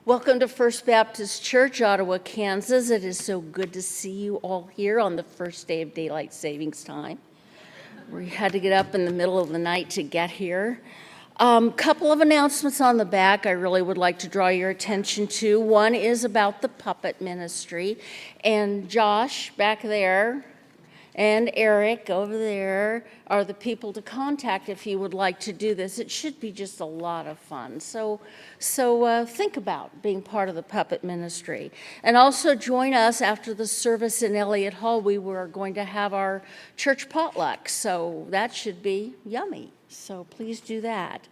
Welcome to First Baptist Church, Ottawa, Kansas. It is so good to see you all here on the first day of daylight savings time. We had to get up in the middle of the night to get here. Couple of announcements on the back I really would like to draw your attention to. One is about the puppet ministry, and Josh back there and Eric over there are the people to contact if you would like to do this. It should be just a lot of fun. So think about being part of the puppet ministry. And also join us after the service in Elliott Hall. We were going to have our church potluck, so that should be yummy. So please do that.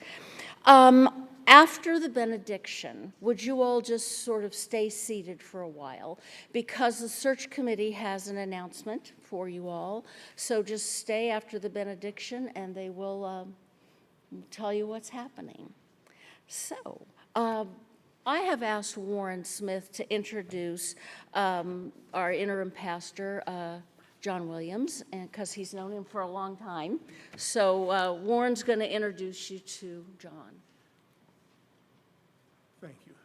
After the benediction, would you all just sort of stay seated for a while? Because the search committee has an announcement for you all. So just stay after the benediction and they will tell you what's happening. So I have asked Warren Smith to introduce our interim pastor, John Williams, because he's known him for a long time. So Warren's going to introduce you to John. Thank you.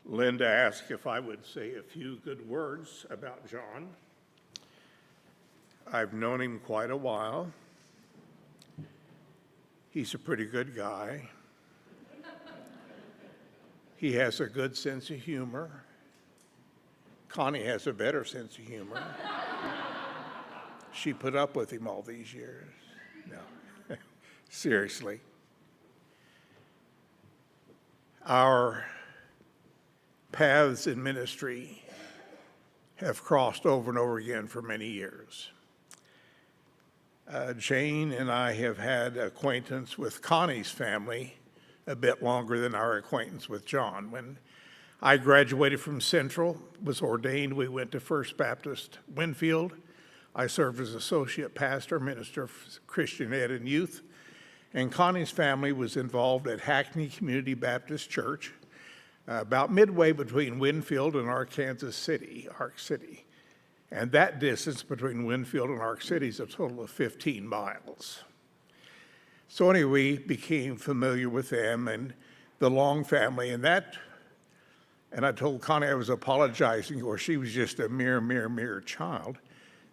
Linda asked if I would say a few good words about John. I've known him quite a while. He's a pretty good guy. He has a good sense of humor. Connie has a better sense of humor. She put up with him all these years. No, seriously. Our paths in ministry have crossed over and over again for many years. Jane and I have had acquaintance with Connie's family a bit longer than our acquaintance with John. When I graduated from Central, was ordained, we went to First Baptist Winfield. I served as associate pastor, minister of Christian Ed and Youth. And Connie's family was involved at Hackney Community Baptist Church, about midway between Winfield and Ark City. And that distance between Winfield and Ark City is a total of 15 miles. So anyway, we became familiar with them and the Long family, and I told Connie I was apologizing, or she was just a mere child.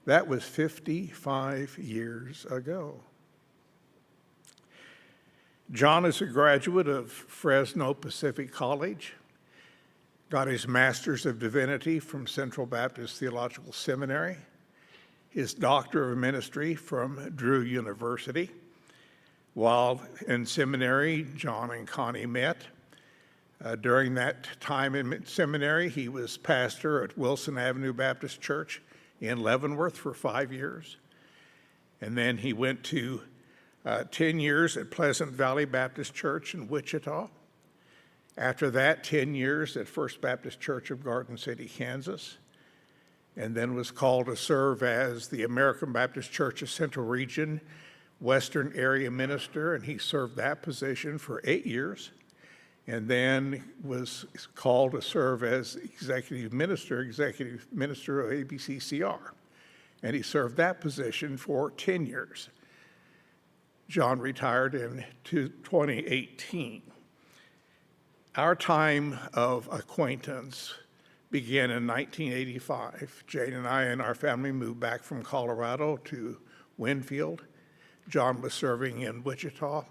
That was 55 years ago. John is a graduate of Fresno Pacific College, got his Master's of Divinity from Central Baptist Theological Seminary, his Doctor of Ministry from Drew University. While in seminary, John and Connie met. During that time in seminary, he was pastor at Wilson Avenue Baptist Church in Leavenworth for 5 years. And then he went to 10 years at Pleasant Valley Baptist Church in Wichita. After that, 10 years at First Baptist Church of Garden City, Kansas, and then was called to serve as the American Baptist Church of Central Region Western Area Minister, and he served that position for 8 years, and then was called to serve as executive minister of ABCCR, and he served that position for 10 years. John retired in 2018. Our time of acquaintance began in 1985. Jane and I and our family moved back from Colorado to Winfield. John was serving in Wichita.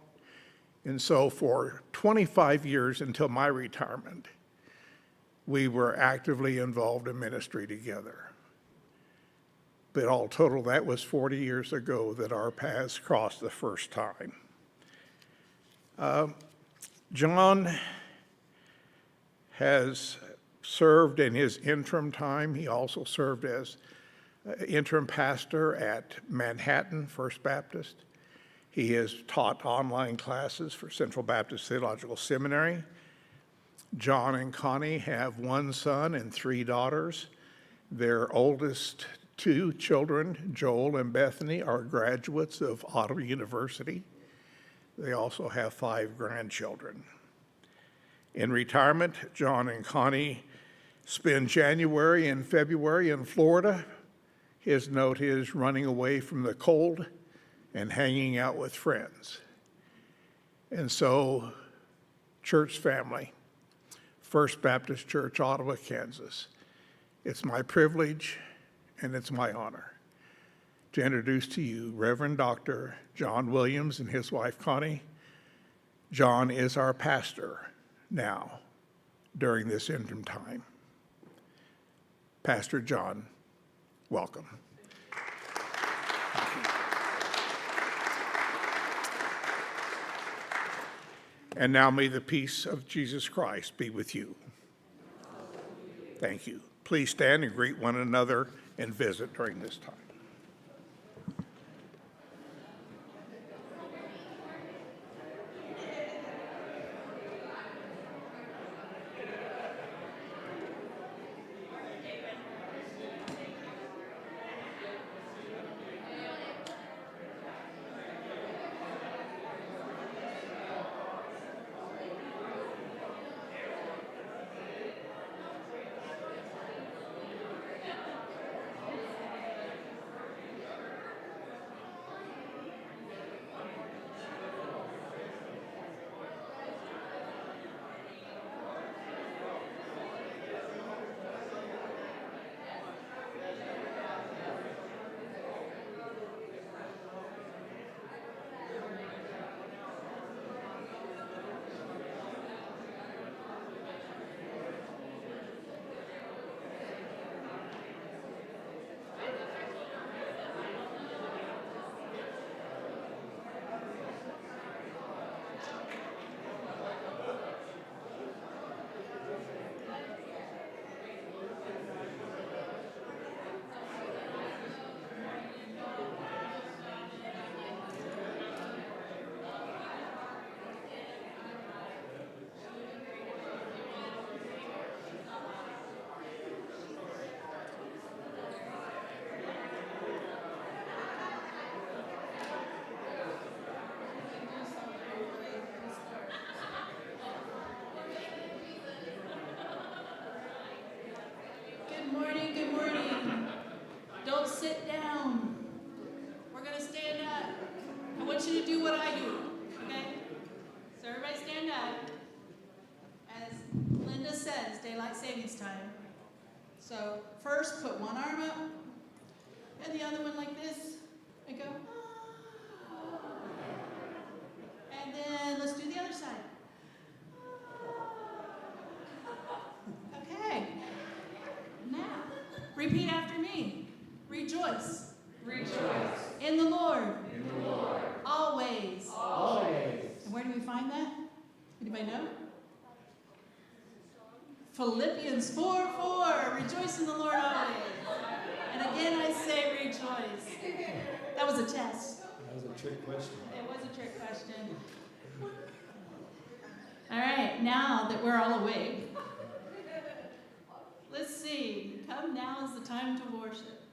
And so for 25 years until my retirement, we were actively involved in ministry together. But all total, that was 40 years ago that our paths crossed the first time. John has served in his interim time. He also served as interim pastor at Manhattan First Baptist. He has taught online classes for Central Baptist Theological Seminary. John and Connie have 1 son and 3 daughters. Their oldest 2 children, Joel and Bethany, are graduates of Ottawa University. They also have 5 grandchildren. In retirement, John and Connie spend January and February in Florida. His note is running away from the cold and hanging out with friends. And so, church family, First Baptist Church, Ottawa, Kansas. It's my privilege and it's my honor to introduce to you Reverend Dr. John Williams and his wife Connie. John is our pastor now during this interim time. Pastor John, welcome. And now may the peace of Jesus Christ be with you. Thank you. Please stand and greet one another and visit during this time. Good morning. Don't sit down. We're going to stand up. I want you to do what I do, okay? So everybody stand up. As Linda says, daylight savings time. So first put one arm up and the other one like this and go. And then let's do the other side. Okay. Now, repeat after me. Rejoice. Rejoice. In the Lord. In the Lord. Always. Always. And where do we find that? Anybody know? Philippians 4:4. Rejoice in the Lord always. And again I say rejoice. That was a test. That was a trick question. It was a trick question. All right, now that we're all awake, let's see. Come now is the time to worship.